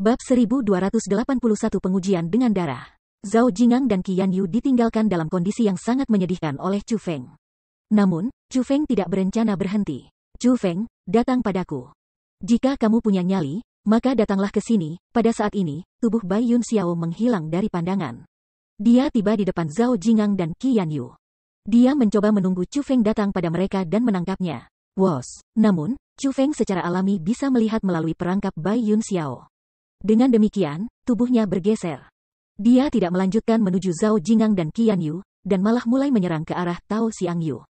Bab 1281 Pengujian dengan Darah. Zhao Jingang dan Qian Yu ditinggalkan dalam kondisi yang sangat menyedihkan oleh Chu Feng. Namun, Chu Feng tidak berencana berhenti. Chu Feng, datang padaku. Jika kamu punya nyali, maka datanglah ke sini. Pada saat ini, tubuh Bai Yun Xiao menghilang dari pandangan. Dia tiba di depan Zhao Jingang dan Qian Yu. Dia mencoba menunggu Chu Feng datang pada mereka dan menangkapnya. Wos. Namun, Chu Feng secara alami bisa melihat melalui perangkap Bai Yun Xiao. Dengan demikian, tubuhnya bergeser. Dia tidak melanjutkan menuju Zhao Jingang dan Qian Yu, dan malah mulai menyerang ke arah Tao Xiangyu.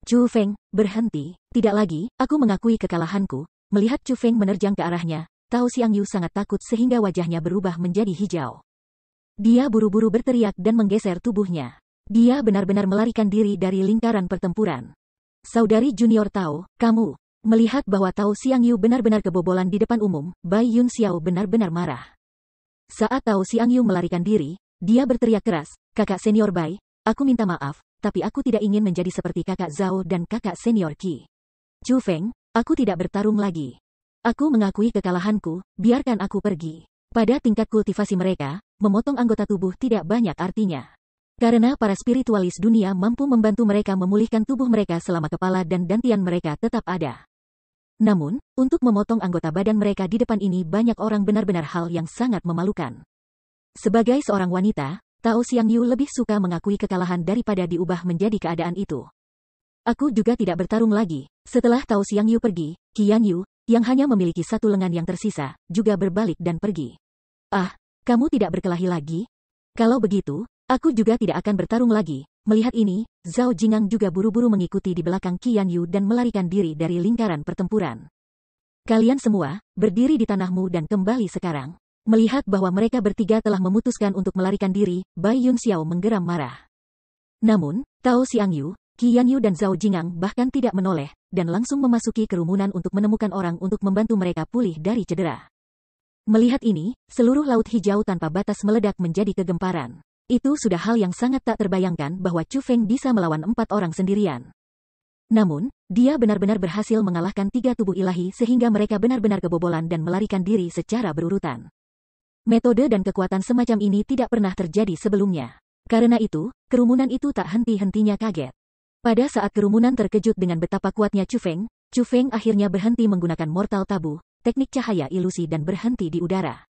Chu Feng, berhenti, tidak lagi, aku mengakui kekalahanku. Melihat Chu Feng menerjang ke arahnya, Tao Xiangyu sangat takut sehingga wajahnya berubah menjadi hijau. Dia buru-buru berteriak dan menggeser tubuhnya. Dia benar-benar melarikan diri dari lingkaran pertempuran. Saudari junior Tao, kamu. Melihat bahwa Tao Xiangyu benar-benar kebobolan di depan umum, Bai Yun Xiao benar-benar marah. Saat Tao Xiangyu melarikan diri, dia berteriak keras, kakak senior Bai, aku minta maaf, tapi aku tidak ingin menjadi seperti kakak Zhao dan kakak senior Qi. Chu Feng, aku tidak bertarung lagi. Aku mengakui kekalahanku, biarkan aku pergi. Pada tingkat kultivasi mereka, memotong anggota tubuh tidak banyak artinya. Karena para spiritualis dunia mampu membantu mereka memulihkan tubuh mereka selama kepala dan dantian mereka tetap ada. Namun, untuk memotong anggota badan mereka di depan ini banyak orang benar-benar hal yang sangat memalukan. Sebagai seorang wanita, Tao Xiangyu lebih suka mengakui kekalahan daripada diubah menjadi keadaan itu. Aku juga tidak bertarung lagi. Setelah Tao Xiangyu pergi, Qian Yu, yang hanya memiliki satu lengan yang tersisa, juga berbalik dan pergi. Ah, kamu tidak berkelahi lagi? Kalau begitu, aku juga tidak akan bertarung lagi. Melihat ini, Zhao Jingang juga buru-buru mengikuti di belakang Qian Yu dan melarikan diri dari lingkaran pertempuran. Kalian semua, berdiri di tanahmu dan kembali sekarang. Melihat bahwa mereka bertiga telah memutuskan untuk melarikan diri, Bai Yun Xiao menggeram marah. Namun, Tao Xiangyu, Qian Yu dan Zhao Jingang bahkan tidak menoleh, dan langsung memasuki kerumunan untuk menemukan orang untuk membantu mereka pulih dari cedera. Melihat ini, seluruh laut hijau tanpa batas meledak menjadi kegemparan. Itu sudah hal yang sangat tak terbayangkan bahwa Chu Feng bisa melawan 4 orang sendirian. Namun, dia benar-benar berhasil mengalahkan 3 tubuh ilahi sehingga mereka benar-benar kebobolan dan melarikan diri secara berurutan. Metode dan kekuatan semacam ini tidak pernah terjadi sebelumnya. Karena itu, kerumunan itu tak henti-hentinya kaget. Pada saat kerumunan terkejut dengan betapa kuatnya Chu Feng akhirnya berhenti menggunakan Mortal Tabu, teknik cahaya ilusi dan berhenti di udara.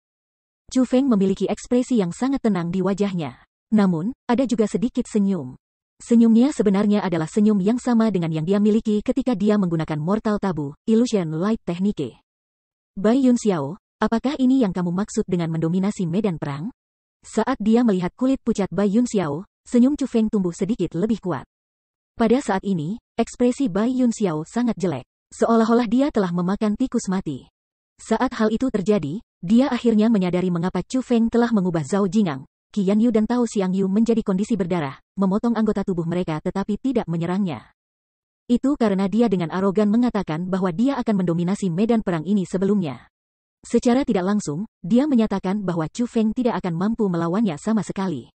Chu Feng memiliki ekspresi yang sangat tenang di wajahnya. Namun, ada juga sedikit senyum. Senyumnya sebenarnya adalah senyum yang sama dengan yang dia miliki ketika dia menggunakan Mortal Tabu, Illusion Light Technique. Bai Yun Xiao, apakah ini yang kamu maksud dengan mendominasi medan perang? Saat dia melihat kulit pucat Bai Yun Xiao, senyum Chu Feng tumbuh sedikit lebih kuat. Pada saat ini, ekspresi Bai Yun Xiao sangat jelek. Seolah-olah dia telah memakan tikus mati. Saat hal itu terjadi, dia akhirnya menyadari mengapa Chu Feng telah mengubah Zhao Jingang, Qian Yu dan Tao Xiangyu menjadi kondisi berdarah, memotong anggota tubuh mereka tetapi tidak menyerangnya. Itu karena dia dengan arogan mengatakan bahwa dia akan mendominasi medan perang ini sebelumnya. Secara tidak langsung, dia menyatakan bahwa Chu Feng tidak akan mampu melawannya sama sekali.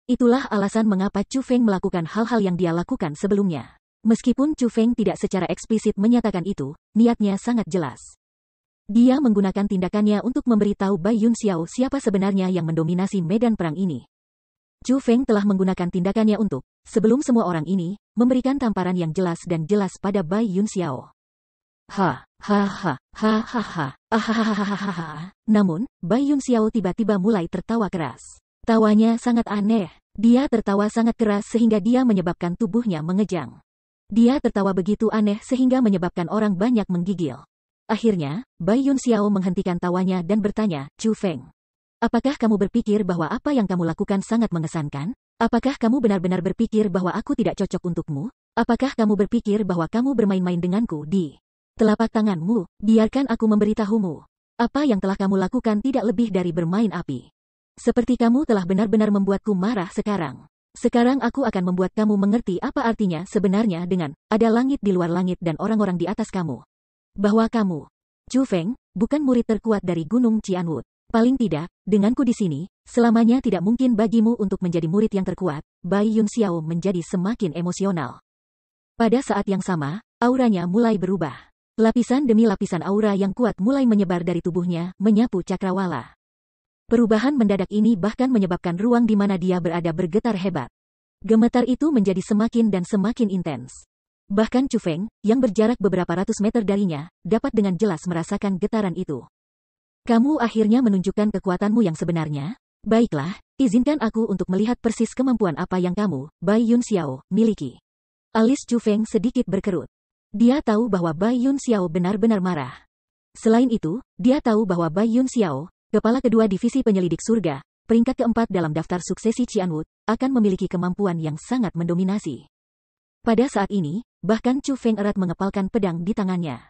Itulah alasan mengapa Chu Feng melakukan hal-hal yang dia lakukan sebelumnya. Meskipun Chu Feng tidak secara eksplisit menyatakan itu, niatnya sangat jelas. Dia menggunakan tindakannya untuk memberitahu Bai Yun Xiao siapa sebenarnya yang mendominasi medan perang ini. Chu Feng telah menggunakan tindakannya untuk, sebelum semua orang ini, memberikan tamparan yang jelas dan jelas pada Bai Yun Xiao. Namun, Bai Yun Xiao tiba-tiba mulai tertawa keras. Tawanya sangat aneh. Dia tertawa sangat keras sehingga dia menyebabkan tubuhnya mengejang. Dia tertawa begitu aneh sehingga menyebabkan orang banyak menggigil. Akhirnya, Bai Yun Xiao menghentikan tawanya dan bertanya, Chu Feng. Apakah kamu berpikir bahwa apa yang kamu lakukan sangat mengesankan? Apakah kamu benar-benar berpikir bahwa aku tidak cocok untukmu? Apakah kamu berpikir bahwa kamu bermain-main denganku di telapak tanganmu? Biarkan aku memberitahumu. Apa yang telah kamu lakukan tidak lebih dari bermain api. Seperti kamu telah benar-benar membuatku marah sekarang. Sekarang aku akan membuat kamu mengerti apa artinya sebenarnya dengan ada langit di luar langit dan orang-orang di atas kamu. Bahwa kamu, Chu Feng, bukan murid terkuat dari Gunung Qianwood. Paling tidak, denganku di sini, selamanya tidak mungkin bagimu untuk menjadi murid yang terkuat. Bai Yun Xiao menjadi semakin emosional. Pada saat yang sama, auranya mulai berubah. Lapisan demi lapisan aura yang kuat mulai menyebar dari tubuhnya, menyapu cakrawala. Perubahan mendadak ini bahkan menyebabkan ruang di mana dia berada bergetar hebat. Gemetar itu menjadi semakin dan semakin intens. Bahkan Chu Feng, yang berjarak beberapa ratus meter darinya, dapat dengan jelas merasakan getaran itu. Kamu akhirnya menunjukkan kekuatanmu yang sebenarnya? Baiklah, izinkan aku untuk melihat persis kemampuan apa yang kamu, Bai Yun Xiao, miliki. Alis Chu Feng sedikit berkerut. Dia tahu bahwa Bai Yun Xiao benar-benar marah. Selain itu, dia tahu bahwa Bai Yun Xiao, kepala kedua divisi penyelidik surga, peringkat keempat dalam daftar suksesi Qianwu, akan memiliki kemampuan yang sangat mendominasi. Pada saat ini, bahkan Chu Feng erat mengepalkan pedang di tangannya.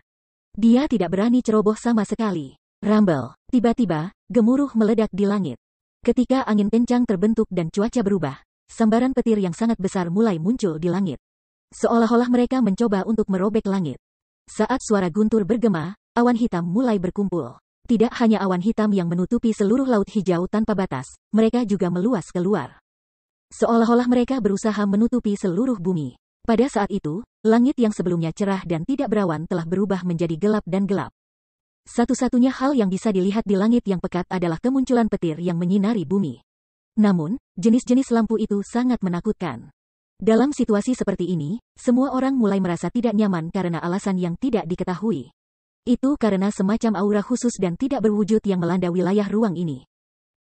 Dia tidak berani ceroboh sama sekali. Rumble. Tiba-tiba, gemuruh meledak di langit. Ketika angin kencang terbentuk dan cuaca berubah, sambaran petir yang sangat besar mulai muncul di langit. Seolah-olah mereka mencoba untuk merobek langit. Saat suara guntur bergema, awan hitam mulai berkumpul. Tidak hanya awan hitam yang menutupi seluruh laut hijau tanpa batas, mereka juga meluas keluar. Seolah-olah mereka berusaha menutupi seluruh bumi. Pada saat itu, langit yang sebelumnya cerah dan tidak berawan telah berubah menjadi gelap dan gelap. Satu-satunya hal yang bisa dilihat di langit yang pekat adalah kemunculan petir yang menyinari bumi. Namun, jenis-jenis lampu itu sangat menakutkan. Dalam situasi seperti ini, semua orang mulai merasa tidak nyaman karena alasan yang tidak diketahui. Itu karena semacam aura khusus dan tidak berwujud yang melanda wilayah ruang ini.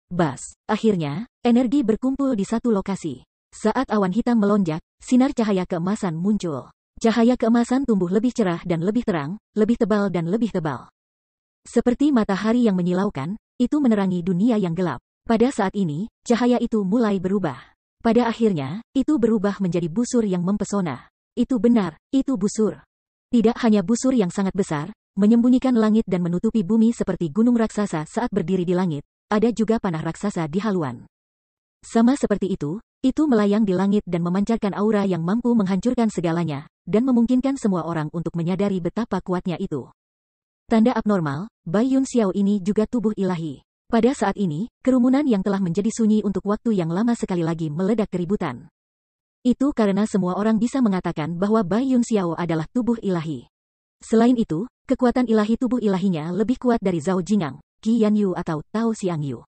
Bas, akhirnya, energi berkumpul di satu lokasi. Saat awan hitam melonjak, sinar cahaya keemasan muncul. Cahaya keemasan tumbuh lebih cerah dan lebih terang, lebih tebal dan lebih tebal. Seperti matahari yang menyilaukan, itu menerangi dunia yang gelap. Pada saat ini, cahaya itu mulai berubah. Pada akhirnya, itu berubah menjadi busur yang mempesona. Itu benar, itu busur. Tidak hanya busur yang sangat besar, menyembunyikan langit dan menutupi bumi seperti gunung raksasa saat berdiri di langit, ada juga panah raksasa di haluan. Sama seperti itu melayang di langit dan memancarkan aura yang mampu menghancurkan segalanya, dan memungkinkan semua orang untuk menyadari betapa kuatnya itu. Tanda abnormal, Bai Yun Xiao ini juga tubuh ilahi. Pada saat ini, kerumunan yang telah menjadi sunyi untuk waktu yang lama sekali lagi meledak keributan. Itu karena semua orang bisa mengatakan bahwa Bai Yun Xiao adalah tubuh ilahi. Selain itu, kekuatan ilahi tubuh ilahinya lebih kuat dari Zhao Jingang, Qi Yanyu atau Tao Xiangyu.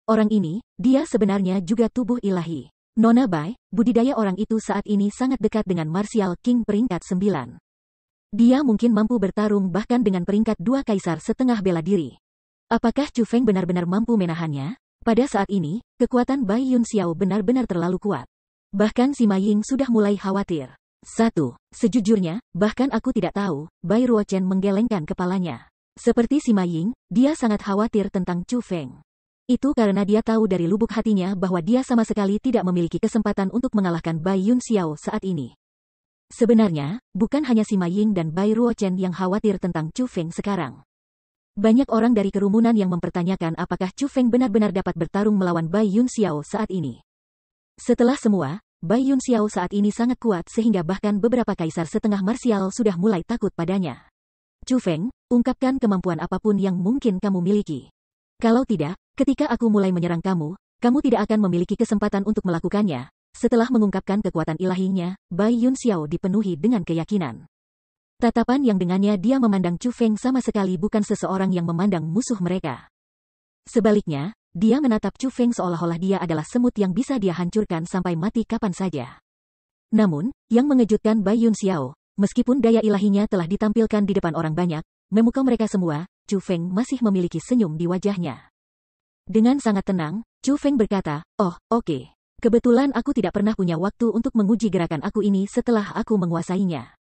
Orang ini, dia sebenarnya juga tubuh ilahi. Nona Bai, budidaya orang itu saat ini sangat dekat dengan Martial King peringkat 9. Dia mungkin mampu bertarung bahkan dengan peringkat 2 kaisar setengah bela diri. Apakah Chu Feng benar-benar mampu menahannya? Pada saat ini, kekuatan Bai Yun Xiao benar-benar terlalu kuat. Bahkan Sima Ying sudah mulai khawatir. Sejujurnya, bahkan aku tidak tahu, Bai Ruochen menggelengkan kepalanya. Seperti Sima Ying, dia sangat khawatir tentang Chu Feng. Itu karena dia tahu dari lubuk hatinya bahwa dia sama sekali tidak memiliki kesempatan untuk mengalahkan Bai Yun Xiao saat ini. Sebenarnya, bukan hanya Sima Ying dan Bai Ruochen yang khawatir tentang Chu Feng sekarang. Banyak orang dari kerumunan yang mempertanyakan apakah Chu Feng benar-benar dapat bertarung melawan Bai Yun Xiao saat ini. Setelah semua, Bai Yun Xiao saat ini sangat kuat sehingga bahkan beberapa kaisar setengah marsial sudah mulai takut padanya. Chu Feng, ungkapkan kemampuan apapun yang mungkin kamu miliki. Kalau tidak, ketika aku mulai menyerang kamu, kamu tidak akan memiliki kesempatan untuk melakukannya. Setelah mengungkapkan kekuatan ilahinya, Bai Yun Xiao dipenuhi dengan keyakinan. Tatapan yang dengannya dia memandang Chu Feng sama sekali bukan seseorang yang memandang musuh mereka. Sebaliknya, dia menatap Chu Feng seolah-olah dia adalah semut yang bisa dia hancurkan sampai mati kapan saja. Namun, yang mengejutkan Bai Yun Xiao, meskipun daya ilahinya telah ditampilkan di depan orang banyak, memukau mereka semua, Chu Feng masih memiliki senyum di wajahnya. Dengan sangat tenang, Chu Feng berkata, "Oh, oke. Kebetulan aku tidak pernah punya waktu untuk menguji gerakan aku ini setelah aku menguasainya.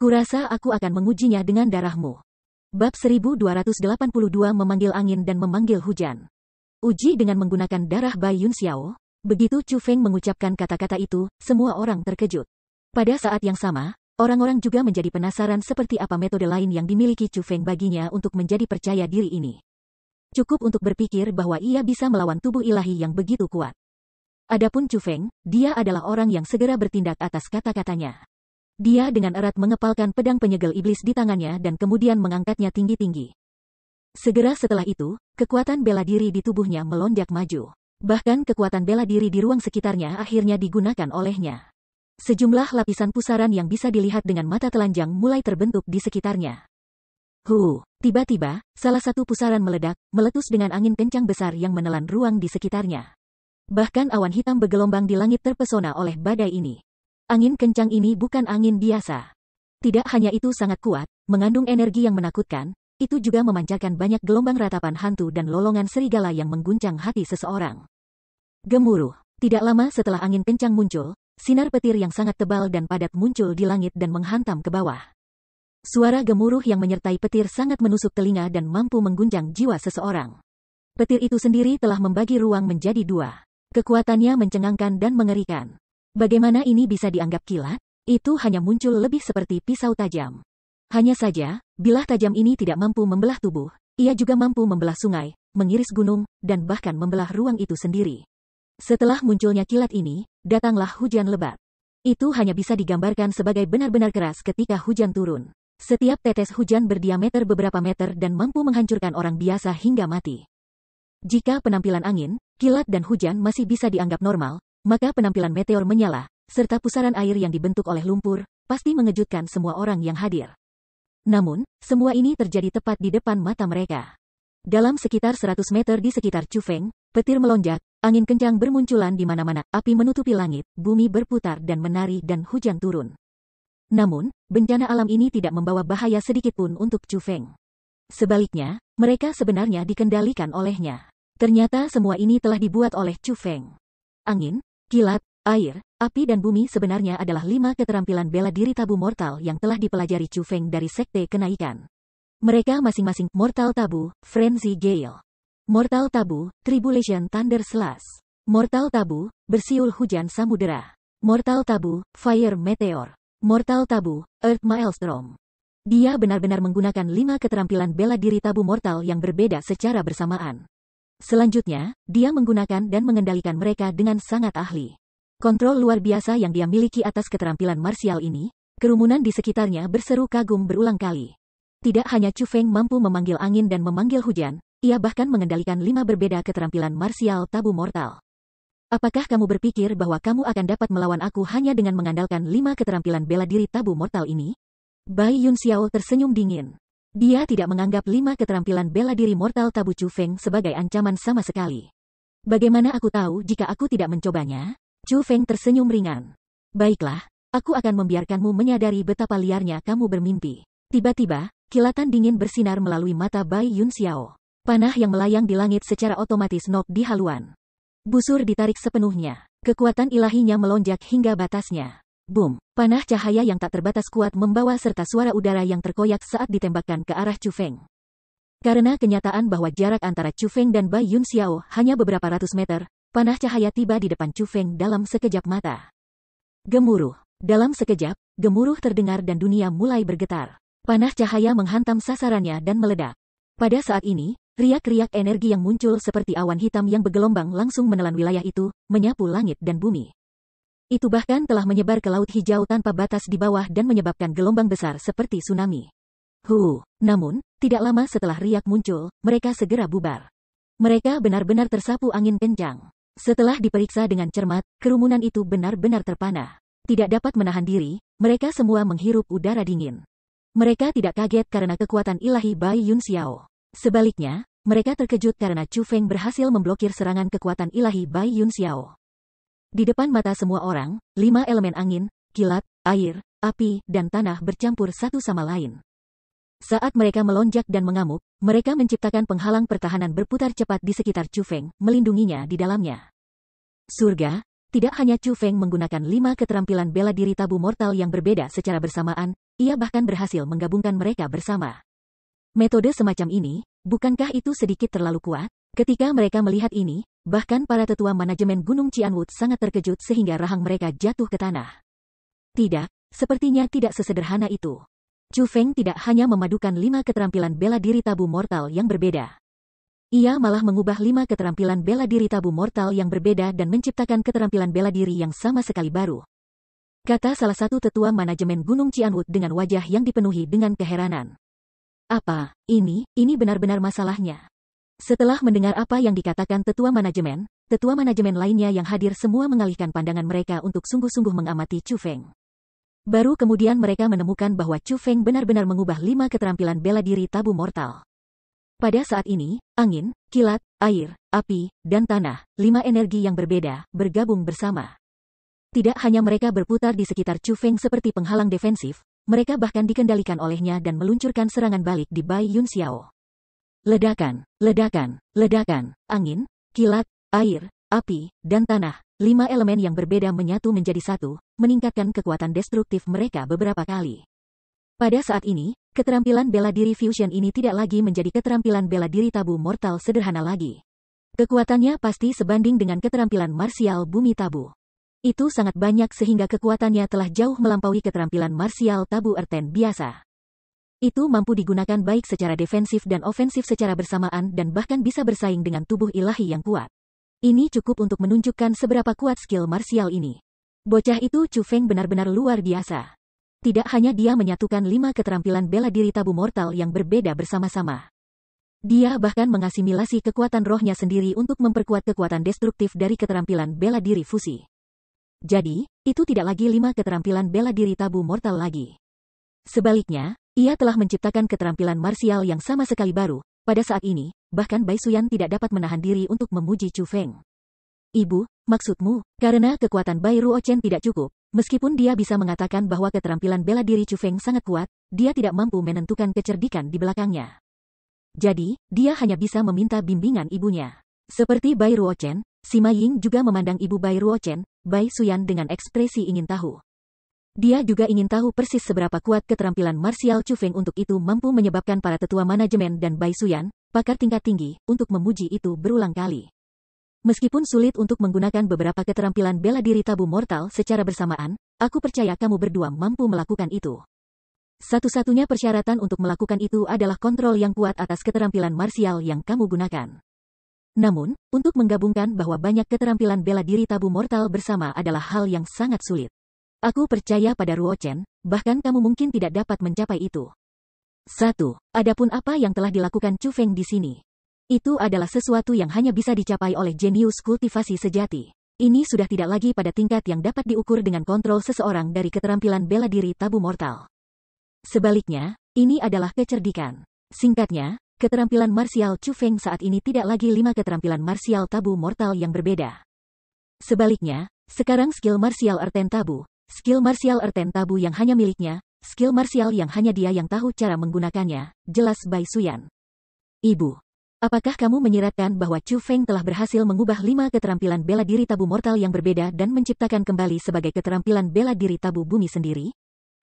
Kurasa aku akan mengujinya dengan darahmu." Bab 1282 memanggil angin dan memanggil hujan. Uji dengan menggunakan darah Bai Yun Xiao. Begitu Chu Feng mengucapkan kata-kata itu, semua orang terkejut. Pada saat yang sama, orang-orang juga menjadi penasaran seperti apa metode lain yang dimiliki Chu Feng baginya untuk menjadi percaya diri ini. Cukup untuk berpikir bahwa ia bisa melawan tubuh ilahi yang begitu kuat. Adapun Chu Feng, dia adalah orang yang segera bertindak atas kata-katanya. Dia dengan erat mengepalkan pedang penyegel iblis di tangannya dan kemudian mengangkatnya tinggi-tinggi. Segera setelah itu, kekuatan bela diri di tubuhnya melonjak maju. Bahkan kekuatan bela diri di ruang sekitarnya akhirnya digunakan olehnya. Sejumlah lapisan pusaran yang bisa dilihat dengan mata telanjang mulai terbentuk di sekitarnya. Tiba-tiba, salah satu pusaran meledak, meletus dengan angin kencang besar yang menelan ruang di sekitarnya. Bahkan awan hitam bergelombang di langit terpesona oleh badai ini. Angin kencang ini bukan angin biasa. Tidak hanya itu sangat kuat, mengandung energi yang menakutkan, itu juga memancarkan banyak gelombang ratapan hantu dan lolongan serigala yang mengguncang hati seseorang. Gemuruh. Tidak lama setelah angin kencang muncul, sinar petir yang sangat tebal dan padat muncul di langit dan menghantam ke bawah. Suara gemuruh yang menyertai petir sangat menusuk telinga dan mampu mengguncang jiwa seseorang. Petir itu sendiri telah membagi ruang menjadi dua. Kekuatannya mencengangkan dan mengerikan. Bagaimana ini bisa dianggap kilat? Itu hanya muncul lebih seperti pisau tajam. Hanya saja, bilah tajam ini tidak mampu membelah tubuh, ia juga mampu membelah sungai, mengiris gunung, dan bahkan membelah ruang itu sendiri. Setelah munculnya kilat ini, datanglah hujan lebat. Itu hanya bisa digambarkan sebagai benar-benar keras ketika hujan turun. Setiap tetes hujan berdiameter beberapa meter dan mampu menghancurkan orang biasa hingga mati. Jika penampilan angin, kilat dan hujan masih bisa dianggap normal, maka penampilan meteor menyala, serta pusaran air yang dibentuk oleh lumpur, pasti mengejutkan semua orang yang hadir. Namun, semua ini terjadi tepat di depan mata mereka. Dalam sekitar 100 meter di sekitar Chufeng, petir melonjak, angin kencang bermunculan di mana-mana, api menutupi langit, bumi berputar dan menari dan hujan turun. Namun, bencana alam ini tidak membawa bahaya sedikitpun untuk Chufeng. Sebaliknya, mereka sebenarnya dikendalikan olehnya. Ternyata semua ini telah dibuat oleh Chufeng. Angin, kilat, air, api dan bumi sebenarnya adalah 5 keterampilan bela diri tabu mortal yang telah dipelajari Chufeng dari Sekte Kenaikan. Mereka masing-masing Mortal Tabu, Frenzy Gale. Mortal Tabu, Tribulation Thunder Slash. Mortal Tabu, Bersiul Hujan Samudera. Mortal Tabu, Fire Meteor. Mortal Tabu, Earth Maelstrom. Dia benar-benar menggunakan 5 keterampilan bela diri tabu mortal yang berbeda secara bersamaan. Selanjutnya, dia menggunakan dan mengendalikan mereka dengan sangat ahli. Kontrol luar biasa yang dia miliki atas keterampilan marsial ini, kerumunan di sekitarnya berseru kagum berulang kali. Tidak hanya Chufeng mampu memanggil angin dan memanggil hujan, ia bahkan mengendalikan 5 berbeda keterampilan marsial tabu mortal. Apakah kamu berpikir bahwa kamu akan dapat melawan aku hanya dengan mengandalkan 5 keterampilan bela diri tabu mortal ini? Bai Yunxiao tersenyum dingin. Dia tidak menganggap 5 keterampilan bela diri mortal tabu Chufeng sebagai ancaman sama sekali. Bagaimana aku tahu jika aku tidak mencobanya? Chufeng tersenyum ringan. Baiklah, aku akan membiarkanmu menyadari betapa liarnya kamu bermimpi. Tiba-tiba, kilatan dingin bersinar melalui mata Bai Yunxiao. Panah yang melayang di langit secara otomatis nok di haluan. Busur ditarik sepenuhnya. Kekuatan ilahinya melonjak hingga batasnya. Boom! Panah cahaya yang tak terbatas kuat membawa serta suara udara yang terkoyak saat ditembakkan ke arah Chufeng. Karena kenyataan bahwa jarak antara Chufeng dan Bai Yunxiao hanya beberapa ratus meter, panah cahaya tiba di depan Chufeng dalam sekejap mata. Gemuruh. Dalam sekejap, gemuruh terdengar dan dunia mulai bergetar. Panah cahaya menghantam sasarannya dan meledak. Pada saat ini, riak-riak energi yang muncul seperti awan hitam yang bergelombang langsung menelan wilayah itu, menyapu langit dan bumi. Itu bahkan telah menyebar ke laut hijau tanpa batas di bawah dan menyebabkan gelombang besar seperti tsunami. Namun, tidak lama setelah riak muncul, mereka segera bubar. Mereka benar-benar tersapu angin kencang. Setelah diperiksa dengan cermat, kerumunan itu benar-benar terpana. Tidak dapat menahan diri, mereka semua menghirup udara dingin. Mereka tidak kaget karena kekuatan ilahi Bai Yunxiao. Sebaliknya, mereka terkejut karena Chufeng berhasil memblokir serangan kekuatan ilahi Bai Yunxiao. Di depan mata semua orang, 5 elemen angin, kilat, air, api, dan tanah bercampur satu sama lain. Saat mereka melonjak dan mengamuk, mereka menciptakan penghalang pertahanan berputar cepat di sekitar Chufeng, melindunginya di dalamnya. Surga, tidak hanya Chufeng menggunakan 5 keterampilan bela diri tabu mortal yang berbeda secara bersamaan, ia bahkan berhasil menggabungkan mereka bersama. Metode semacam ini, bukankah itu sedikit terlalu kuat? Ketika mereka melihat ini, bahkan para tetua manajemen Gunung Qianwood sangat terkejut sehingga rahang mereka jatuh ke tanah. Tidak, sepertinya tidak sesederhana itu. Chufeng tidak hanya memadukan 5 keterampilan bela diri tabu mortal yang berbeda. Ia malah mengubah 5 keterampilan bela diri tabu mortal yang berbeda dan menciptakan keterampilan bela diri yang sama sekali baru. Kata salah satu tetua manajemen Gunung Qianwood dengan wajah yang dipenuhi dengan keheranan. Apa, ini benar-benar masalahnya. Setelah mendengar apa yang dikatakan tetua manajemen lainnya yang hadir semua mengalihkan pandangan mereka untuk sungguh-sungguh mengamati Chufeng. Baru kemudian mereka menemukan bahwa Chu Feng benar-benar mengubah 5 keterampilan bela diri tabu mortal. Pada saat ini, angin, kilat, air, api, dan tanah, 5 energi yang berbeda, bergabung bersama. Tidak hanya mereka berputar di sekitar Chu Feng seperti penghalang defensif, mereka bahkan dikendalikan olehnya dan meluncurkan serangan balik di Bai Yun Xiao. Ledakan, ledakan, ledakan, angin, kilat, air, api, dan tanah, 5 elemen yang berbeda menyatu menjadi satu, meningkatkan kekuatan destruktif mereka beberapa kali. Pada saat ini, keterampilan bela diri fusion ini tidak lagi menjadi keterampilan bela diri tabu mortal sederhana lagi. Kekuatannya pasti sebanding dengan keterampilan marsial bumi tabu. Itu sangat banyak sehingga kekuatannya telah jauh melampaui keterampilan marsial tabu Erten biasa. Itu mampu digunakan baik secara defensif dan ofensif secara bersamaan dan bahkan bisa bersaing dengan tubuh ilahi yang kuat. Ini cukup untuk menunjukkan seberapa kuat skill marsial ini. Bocah itu Chu Feng benar-benar luar biasa. Tidak hanya dia menyatukan 5 keterampilan bela diri tabu mortal yang berbeda bersama-sama. Dia bahkan mengasimilasi kekuatan rohnya sendiri untuk memperkuat kekuatan destruktif dari keterampilan bela diri fusi. Jadi, itu tidak lagi 5 keterampilan bela diri tabu mortal lagi. Sebaliknya, ia telah menciptakan keterampilan marsial yang sama sekali baru. Pada saat ini, bahkan Bai Suyan tidak dapat menahan diri untuk memuji Chu Feng. Ibu, maksudmu, karena kekuatan Bai Ruochen tidak cukup, meskipun dia bisa mengatakan bahwa keterampilan bela diri Chu Feng sangat kuat, dia tidak mampu menentukan kecerdikan di belakangnya. Jadi, dia hanya bisa meminta bimbingan ibunya. Seperti Bai Ruochen, Sima Ying juga memandang ibu Bai Ruochen, Bai Suyan dengan ekspresi ingin tahu. Dia juga ingin tahu persis seberapa kuat keterampilan marsial Chu Feng untuk itu mampu menyebabkan para tetua manajemen dan Bai Suyan, pakar tingkat tinggi, untuk memuji itu berulang kali. Meskipun sulit untuk menggunakan beberapa keterampilan bela diri tabu mortal secara bersamaan, aku percaya kamu berdua mampu melakukan itu. Satu-satunya persyaratan untuk melakukan itu adalah kontrol yang kuat atas keterampilan marsial yang kamu gunakan. Namun, untuk menggabungkan bahwa banyak keterampilan bela diri tabu mortal bersama adalah hal yang sangat sulit. Aku percaya pada Ruochen, bahkan kamu mungkin tidak dapat mencapai itu. 1. Adapun apa yang telah dilakukan Chu Feng di sini. Itu adalah sesuatu yang hanya bisa dicapai oleh jenius kultivasi sejati. Ini sudah tidak lagi pada tingkat yang dapat diukur dengan kontrol seseorang dari keterampilan bela diri tabu mortal. Sebaliknya, ini adalah kecerdikan. Singkatnya, keterampilan marsial Chu Feng saat ini tidak lagi 5 keterampilan marsial tabu mortal yang berbeda. Sebaliknya, sekarang skill marsial Erten tabu, skill marsial Erten tabu yang hanya miliknya, skill marsial yang hanya dia yang tahu cara menggunakannya, jelas Bai Suyan. Ibu, apakah kamu menyiratkan bahwa Chu Feng telah berhasil mengubah 5 keterampilan bela diri tabu mortal yang berbeda dan menciptakan kembali sebagai keterampilan bela diri tabu bumi sendiri?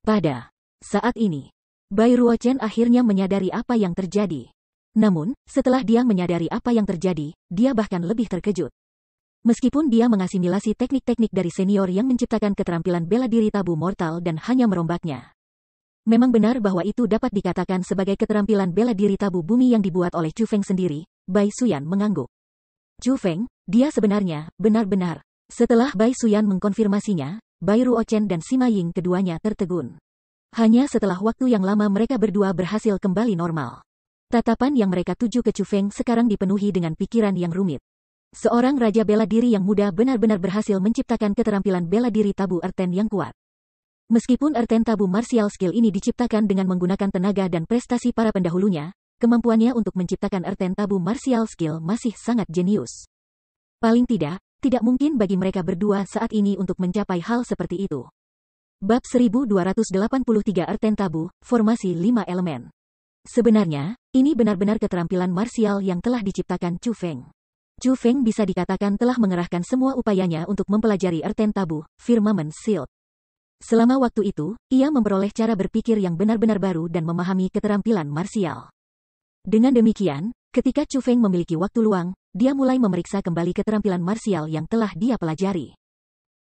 Pada saat ini, Bai Ruochen akhirnya menyadari apa yang terjadi. Namun, setelah dia menyadari apa yang terjadi, dia bahkan lebih terkejut. Meskipun dia mengasimilasi teknik-teknik dari senior yang menciptakan keterampilan bela diri tabu mortal dan hanya merombaknya. Memang benar bahwa itu dapat dikatakan sebagai keterampilan bela diri tabu bumi yang dibuat oleh Chu Feng sendiri, Bai Suyan mengangguk. Chu Feng, dia sebenarnya, benar-benar. Setelah Bai Suyan mengkonfirmasinya, Bai Ruochen dan Sima Ying keduanya tertegun. Hanya setelah waktu yang lama mereka berdua berhasil kembali normal. Tatapan yang mereka tuju ke Chu Feng sekarang dipenuhi dengan pikiran yang rumit. Seorang raja bela diri yang muda benar-benar berhasil menciptakan keterampilan bela diri tabu Erten yang kuat. Meskipun Erten tabu martial skill ini diciptakan dengan menggunakan tenaga dan prestasi para pendahulunya, kemampuannya untuk menciptakan Erten tabu martial skill masih sangat jenius. Paling tidak mungkin bagi mereka berdua saat ini untuk mencapai hal seperti itu. Bab 1283 Erten tabu, formasi 5 elemen. Sebenarnya, ini benar-benar keterampilan marsial yang telah diciptakan Chu Feng. Chu Feng bisa dikatakan telah mengerahkan semua upayanya untuk mempelajari Erten tabu, Firmament Shield. Selama waktu itu, ia memperoleh cara berpikir yang benar-benar baru dan memahami keterampilan marsial. Dengan demikian, ketika Chu Feng memiliki waktu luang, dia mulai memeriksa kembali keterampilan marsial yang telah dia pelajari.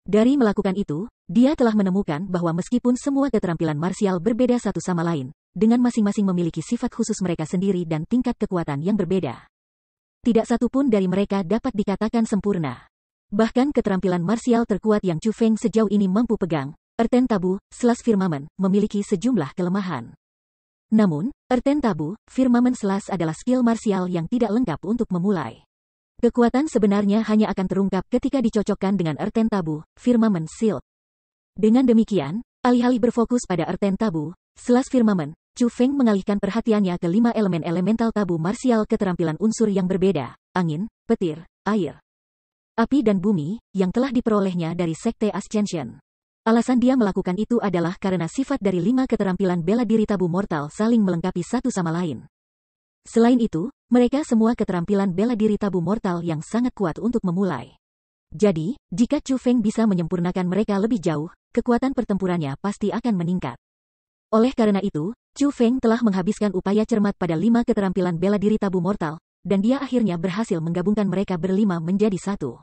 Dari melakukan itu, dia telah menemukan bahwa meskipun semua keterampilan marsial berbeda satu sama lain, dengan masing-masing memiliki sifat khusus mereka sendiri dan tingkat kekuatan yang berbeda. Tidak satu pun dari mereka dapat dikatakan sempurna. Bahkan keterampilan marsial terkuat yang Chu Feng sejauh ini mampu pegang, Erten tabu, Firmament, memiliki sejumlah kelemahan. Namun, Erten tabu, Firmament adalah skill marsial yang tidak lengkap untuk memulai. Kekuatan sebenarnya hanya akan terungkap ketika dicocokkan dengan Erten tabu, Firmament Shield. Dengan demikian, Alih-alih berfokus pada Earthen Tabu, selas firmamen, Chu Feng mengalihkan perhatiannya ke 5 elemen elemental tabu marsial keterampilan unsur yang berbeda, angin, petir, air, api dan bumi, yang telah diperolehnya dari Sekte Ascension. Alasan dia melakukan itu adalah karena sifat dari 5 keterampilan bela diri tabu mortal saling melengkapi satu sama lain. Selain itu, mereka semua keterampilan bela diri tabu mortal yang sangat kuat untuk memulai. Jadi, jika Chu Feng bisa menyempurnakan mereka lebih jauh, kekuatan pertempurannya pasti akan meningkat. Oleh karena itu, Chu Feng telah menghabiskan upaya cermat pada 5 keterampilan bela diri tabu mortal, dan dia akhirnya berhasil menggabungkan mereka berlima menjadi satu.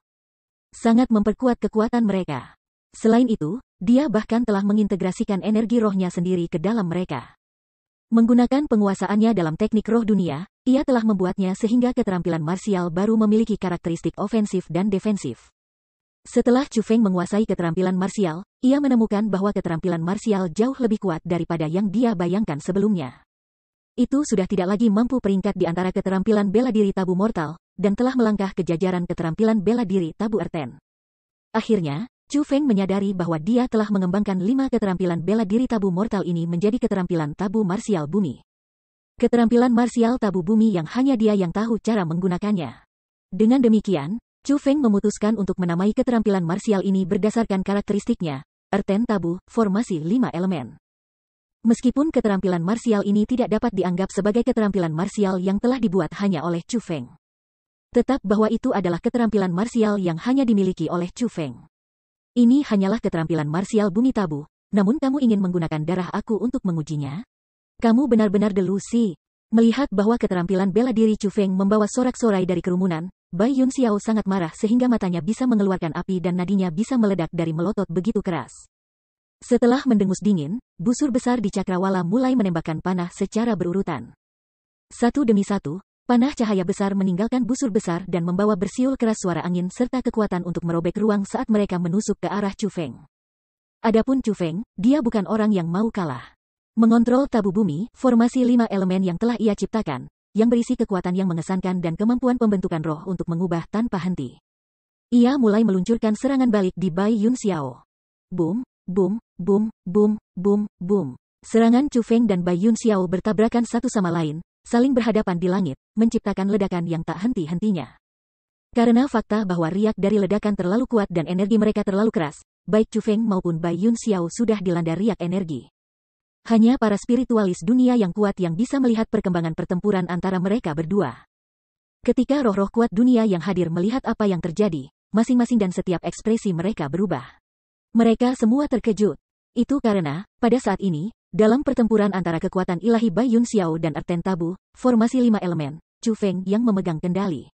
Sangat memperkuat kekuatan mereka. Selain itu, dia bahkan telah mengintegrasikan energi rohnya sendiri ke dalam mereka. Menggunakan penguasaannya dalam teknik roh dunia, ia telah membuatnya sehingga keterampilan marsial baru memiliki karakteristik ofensif dan defensif. Setelah Chu Feng menguasai keterampilan marsial, ia menemukan bahwa keterampilan marsial jauh lebih kuat daripada yang dia bayangkan sebelumnya. Itu sudah tidak lagi mampu peringkat di antara keterampilan bela diri tabu mortal, dan telah melangkah ke jajaran keterampilan bela diri tabu Earthen. Akhirnya, Chu Feng menyadari bahwa dia telah mengembangkan 5 keterampilan bela diri tabu mortal ini menjadi keterampilan tabu marsial bumi. Keterampilan marsial tabu bumi yang hanya dia yang tahu cara menggunakannya. Dengan demikian, Chu Feng memutuskan untuk menamai keterampilan marsial ini berdasarkan karakteristiknya, Earthen Tabu, formasi 5 elemen. Meskipun keterampilan marsial ini tidak dapat dianggap sebagai keterampilan marsial yang telah dibuat hanya oleh Chu Feng. Tetap bahwa itu adalah keterampilan marsial yang hanya dimiliki oleh Chu Feng. Ini hanyalah keterampilan marsial bumi tabu, namun kamu ingin menggunakan darah aku untuk mengujinya? Kamu benar-benar delusi. Melihat bahwa keterampilan bela diri Chu Feng membawa sorak-sorai dari kerumunan, Bai Yun Xiao sangat marah sehingga matanya bisa mengeluarkan api dan nadinya bisa meledak dari melotot begitu keras. Setelah mendengus dingin, busur besar di cakrawala mulai menembakkan panah secara berurutan. Satu demi satu, panah cahaya besar meninggalkan busur besar dan membawa bersiul keras suara angin serta kekuatan untuk merobek ruang saat mereka menusuk ke arah Chu Feng. Adapun Chu Feng, dia bukan orang yang mau kalah. Mengontrol tabu bumi, formasi 5 elemen yang telah ia ciptakan, yang berisi kekuatan yang mengesankan dan kemampuan pembentukan roh untuk mengubah tanpa henti. Ia mulai meluncurkan serangan balik di Bai Yun Xiao. Boom, boom, boom, boom, boom, boom. Serangan Chu Feng dan Bai Yun Xiao bertabrakan satu sama lain, saling berhadapan di langit, menciptakan ledakan yang tak henti-hentinya. Karena fakta bahwa riak dari ledakan terlalu kuat dan energi mereka terlalu keras, baik Chu Feng maupun Bai Yun Xiao sudah dilanda riak energi. Hanya para spiritualis dunia yang kuat yang bisa melihat perkembangan pertempuran antara mereka berdua. Ketika roh-roh kuat dunia yang hadir melihat apa yang terjadi, masing-masing dan setiap ekspresi mereka berubah. Mereka semua terkejut. Itu karena, pada saat ini, dalam pertempuran antara kekuatan ilahi Bai Yun Xiao dan Earthen Tabu, formasi 5 elemen, Chu Feng yang memegang kendali.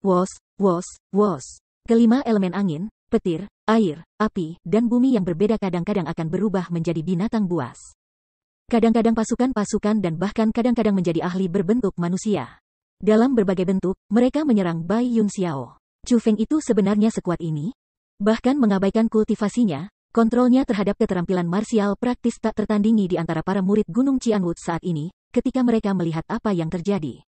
Wos, wos, wos. Kelima elemen angin, petir, air, api, dan bumi yang berbeda kadang-kadang akan berubah menjadi binatang buas. Kadang-kadang pasukan-pasukan dan bahkan kadang-kadang menjadi ahli berbentuk manusia. Dalam berbagai bentuk, mereka menyerang Bai Yun Xiao. Chu Feng itu sebenarnya sekuat ini? Bahkan mengabaikan kultivasinya, kontrolnya terhadap keterampilan marsial praktis tak tertandingi di antara para murid Gunung Qianwut saat ini, ketika mereka melihat apa yang terjadi.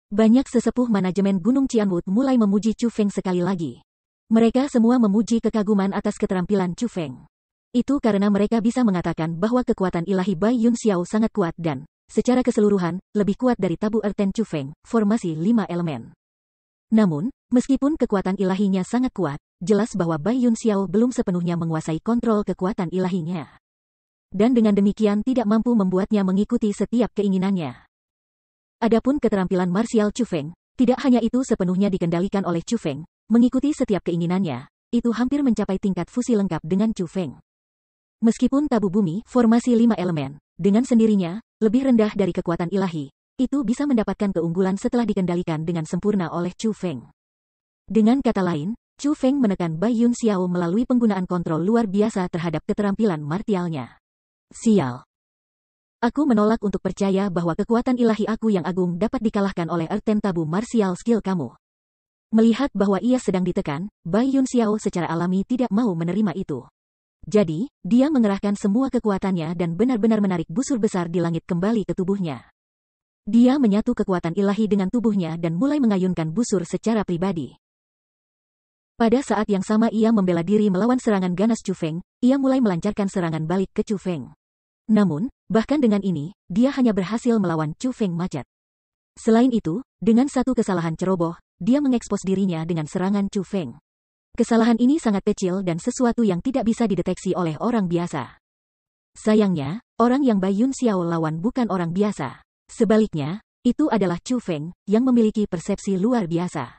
Banyak sesepuh manajemen Gunung Qianwut mulai memuji Chu Feng sekali lagi. Mereka semua memuji kekaguman atas keterampilan Chu Feng. Itu karena mereka bisa mengatakan bahwa kekuatan ilahi Bai Yun Xiao sangat kuat dan, secara keseluruhan, lebih kuat dari tabu Earthen Chu Feng, formasi 5 elemen. Namun, meskipun kekuatan ilahinya sangat kuat, jelas bahwa Bai Yun Xiao belum sepenuhnya menguasai kontrol kekuatan ilahinya. Dan dengan demikian tidak mampu membuatnya mengikuti setiap keinginannya. Adapun keterampilan marsial Chu Feng, tidak hanya itu sepenuhnya dikendalikan oleh Chu Feng, mengikuti setiap keinginannya, itu hampir mencapai tingkat fusi lengkap dengan Chu Feng. Meskipun tabu bumi, formasi 5 elemen, dengan sendirinya, lebih rendah dari kekuatan ilahi, itu bisa mendapatkan keunggulan setelah dikendalikan dengan sempurna oleh Chu Feng. Dengan kata lain, Chu Feng menekan Bai Yun Xiao melalui penggunaan kontrol luar biasa terhadap keterampilan martialnya. Sial. Aku menolak untuk percaya bahwa kekuatan ilahi aku yang agung dapat dikalahkan oleh Earthen Tabu martial skill kamu. Melihat bahwa ia sedang ditekan, Bai Yun Xiao secara alami tidak mau menerima itu. Jadi, dia mengerahkan semua kekuatannya dan benar-benar menarik busur besar di langit kembali ke tubuhnya. Dia menyatu kekuatan ilahi dengan tubuhnya dan mulai mengayunkan busur secara pribadi. Pada saat yang sama ia membela diri melawan serangan ganas Chu Feng, ia mulai melancarkan serangan balik ke Chu Feng. Namun, bahkan dengan ini, dia hanya berhasil melawan Chu Feng macet. Selain itu, dengan satu kesalahan ceroboh, dia mengekspos dirinya dengan serangan Chu Feng. Kesalahan ini sangat kecil dan sesuatu yang tidak bisa dideteksi oleh orang biasa. Sayangnya, orang yang Bai Yun Xiao lawan bukan orang biasa. Sebaliknya, itu adalah Chu Feng, yang memiliki persepsi luar biasa.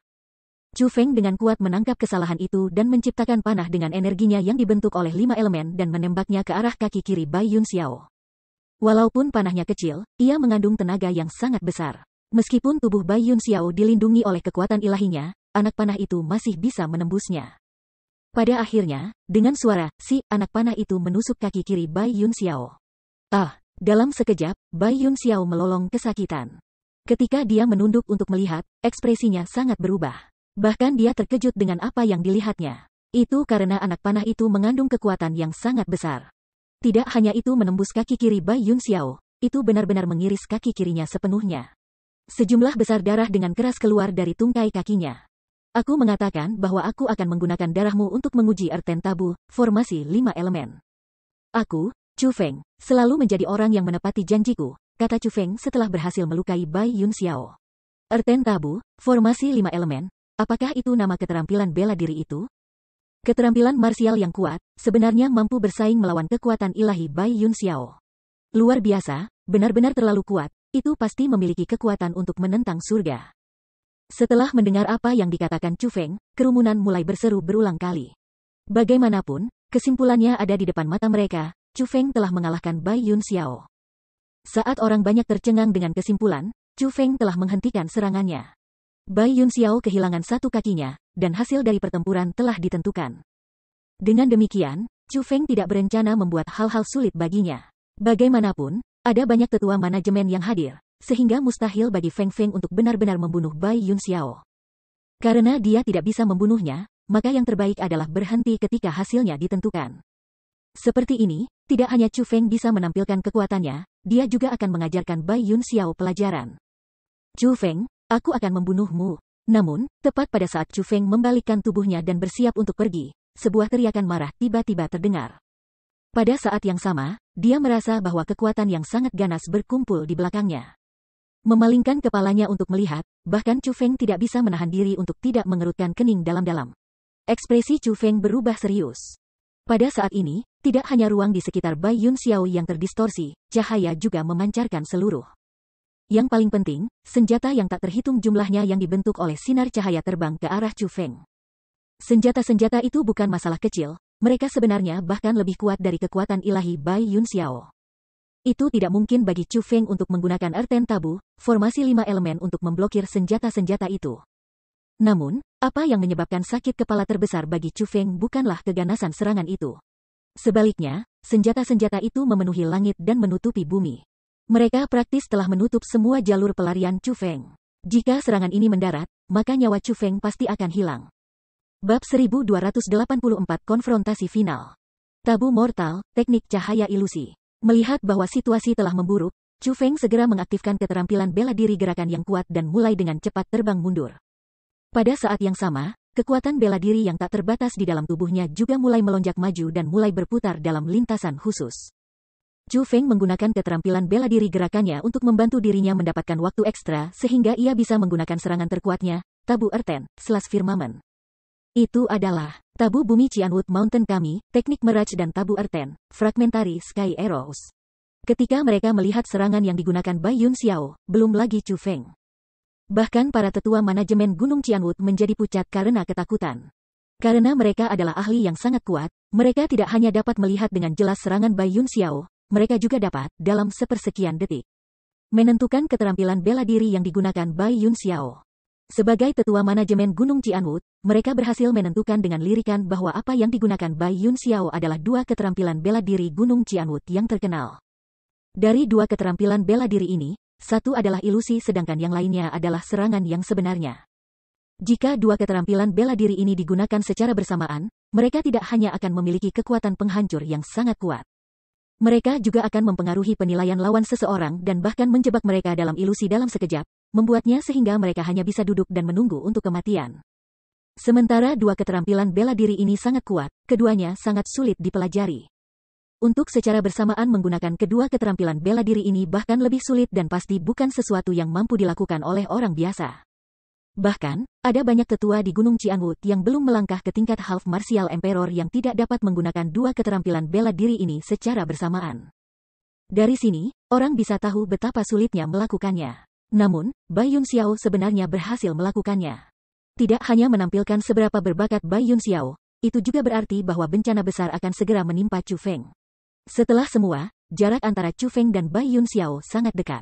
Chu Feng dengan kuat menangkap kesalahan itu dan menciptakan panah dengan energinya yang dibentuk oleh 5 elemen dan menembaknya ke arah kaki kiri Bai Yun Xiao. Walaupun panahnya kecil, ia mengandung tenaga yang sangat besar. Meskipun tubuh Bai Yun Xiao dilindungi oleh kekuatan ilahinya, anak panah itu masih bisa menembusnya. Pada akhirnya, dengan suara, si anak panah itu menusuk kaki kiri Bai Yun Xiao. Dalam sekejap, Bai Yun Xiao melolong kesakitan. Ketika dia menunduk untuk melihat, ekspresinya sangat berubah. Bahkan dia terkejut dengan apa yang dilihatnya. Itu karena anak panah itu mengandung kekuatan yang sangat besar. Tidak hanya itu menembus kaki kiri Bai Yun Xiao, itu benar-benar mengiris kaki kirinya sepenuhnya. Sejumlah besar darah dengan keras keluar dari tungkai kakinya. Aku mengatakan bahwa aku akan menggunakan darahmu untuk menguji Erten Tabu, formasi 5 elemen. Aku, Chu Feng, selalu menjadi orang yang menepati janjiku, kata Chu Feng setelah berhasil melukai Bai Yun Xiao. Erten Tabu, formasi 5 elemen. Apakah itu nama keterampilan bela diri itu? Keterampilan marsial yang kuat, sebenarnya mampu bersaing melawan kekuatan ilahi Bai Yun Xiao. Luar biasa, benar-benar terlalu kuat, itu pasti memiliki kekuatan untuk menentang surga. Setelah mendengar apa yang dikatakan Chu Feng, kerumunan mulai berseru berulang kali. Bagaimanapun, kesimpulannya ada di depan mata mereka, Chu Feng telah mengalahkan Bai Yun Xiao. Saat orang banyak tercengang dengan kesimpulan, Chu Feng telah menghentikan serangannya. Bai Yun Xiao kehilangan satu kakinya, dan hasil dari pertempuran telah ditentukan. Dengan demikian, Chu Feng tidak berencana membuat hal-hal sulit baginya. Bagaimanapun, ada banyak tetua manajemen yang hadir, sehingga mustahil bagi Feng Feng untuk benar-benar membunuh Bai Yun Xiao. Karena dia tidak bisa membunuhnya, maka yang terbaik adalah berhenti ketika hasilnya ditentukan. Seperti ini, tidak hanya Chu Feng bisa menampilkan kekuatannya, dia juga akan mengajarkan Bai Yun Xiao pelajaran. Chu Feng, aku akan membunuhmu. Namun, tepat pada saat Chu Feng membalikkan tubuhnya dan bersiap untuk pergi, sebuah teriakan marah tiba-tiba terdengar. Pada saat yang sama, dia merasa bahwa kekuatan yang sangat ganas berkumpul di belakangnya. Memalingkan kepalanya untuk melihat, bahkan Chu Feng tidak bisa menahan diri untuk tidak mengerutkan kening dalam-dalam. Ekspresi Chu Feng berubah serius. Pada saat ini, tidak hanya ruang di sekitar Bai Yun Xiao yang terdistorsi, cahaya juga memancarkan seluruh. Yang paling penting, senjata yang tak terhitung jumlahnya yang dibentuk oleh sinar cahaya terbang ke arah Chu Feng. Senjata-senjata itu bukan masalah kecil, mereka sebenarnya bahkan lebih kuat dari kekuatan ilahi Bai Yun Xiao. Itu tidak mungkin bagi Chu Feng untuk menggunakan Erten Tabu, formasi 5 elemen untuk memblokir senjata-senjata itu. Namun, apa yang menyebabkan sakit kepala terbesar bagi Chu Feng bukanlah keganasan serangan itu. Sebaliknya, senjata-senjata itu memenuhi langit dan menutupi bumi. Mereka praktis telah menutup semua jalur pelarian Chu Feng. Jika serangan ini mendarat, maka nyawa Chu Feng pasti akan hilang. Bab 1284 Konfrontasi Final. Tabu Mortal, Teknik Cahaya Ilusi. Melihat bahwa situasi telah memburuk, Chu Feng segera mengaktifkan keterampilan bela diri gerakan yang kuat dan mulai dengan cepat terbang mundur. Pada saat yang sama, kekuatan bela diri yang tak terbatas di dalam tubuhnya juga mulai melonjak maju dan mulai berputar dalam lintasan khusus. Chu Feng menggunakan keterampilan bela diri gerakannya untuk membantu dirinya mendapatkan waktu ekstra sehingga ia bisa menggunakan serangan terkuatnya, Tabu Erten, Selas Firmamen. Itu adalah Tabu Bumi Qianwood Mountain Kami, Teknik Mirage dan Tabu Erten, Fragmentary Sky Arrows. Ketika mereka melihat serangan yang digunakan Bai Yun Xiao, belum lagi Chu Feng. Bahkan para tetua manajemen Gunung Qianwood menjadi pucat karena ketakutan. Karena mereka adalah ahli yang sangat kuat, mereka tidak hanya dapat melihat dengan jelas serangan Bai Yun Xiao, mereka juga dapat, dalam sepersekian detik, menentukan keterampilan bela diri yang digunakan Bai Yun Xiao. Sebagai tetua manajemen Gunung Qianwood, mereka berhasil menentukan dengan lirikan bahwa apa yang digunakan Bai Yun Xiao adalah dua keterampilan bela diri Gunung Qianwood yang terkenal. Dari dua keterampilan bela diri ini, satu adalah ilusi sedangkan yang lainnya adalah serangan yang sebenarnya. Jika dua keterampilan bela diri ini digunakan secara bersamaan, mereka tidak hanya akan memiliki kekuatan penghancur yang sangat kuat. Mereka juga akan mempengaruhi penilaian lawan seseorang dan bahkan menjebak mereka dalam ilusi dalam sekejap, membuatnya sehingga mereka hanya bisa duduk dan menunggu untuk kematian. Sementara dua keterampilan bela diri ini sangat kuat, keduanya sangat sulit dipelajari. Untuk secara bersamaan menggunakan kedua keterampilan bela diri ini bahkan lebih sulit dan pasti bukan sesuatu yang mampu dilakukan oleh orang biasa. Bahkan, ada banyak tetua di Gunung Qianwu yang belum melangkah ke tingkat Half Martial Emperor yang tidak dapat menggunakan dua keterampilan bela diri ini secara bersamaan. Dari sini, orang bisa tahu betapa sulitnya melakukannya. Namun, Bai Yunxiao sebenarnya berhasil melakukannya. Tidak hanya menampilkan seberapa berbakat Bai Yunxiao, itu juga berarti bahwa bencana besar akan segera menimpa Chu Feng. Setelah semua, jarak antara Chu Feng dan Bai Yunxiao sangat dekat.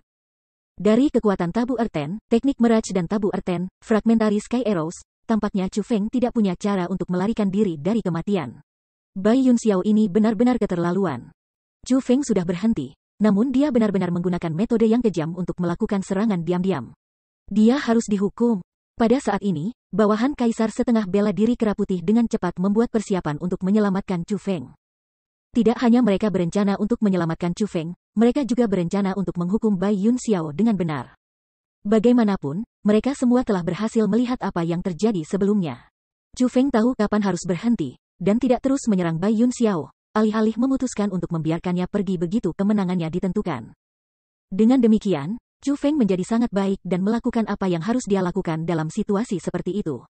Dari kekuatan tabu Erten, teknik Mirage dan tabu Erten, fragmentary Sky Arrows, tampaknya Chu Feng tidak punya cara untuk melarikan diri dari kematian. Bai Yunxiao ini benar-benar keterlaluan. Chu Feng sudah berhenti, namun dia benar-benar menggunakan metode yang kejam untuk melakukan serangan diam-diam. Dia harus dihukum. Pada saat ini, bawahan Kaisar setengah bela diri kera putih dengan cepat membuat persiapan untuk menyelamatkan Chu Feng. Tidak hanya mereka berencana untuk menyelamatkan Chu Feng, mereka juga berencana untuk menghukum Bai Yunxiao dengan benar. Bagaimanapun, mereka semua telah berhasil melihat apa yang terjadi sebelumnya. Chu Feng tahu kapan harus berhenti, dan tidak terus menyerang Bai Yunxiao, alih-alih memutuskan untuk membiarkannya pergi begitu kemenangannya ditentukan. Dengan demikian, Chu Feng menjadi sangat baik dan melakukan apa yang harus dia lakukan dalam situasi seperti itu.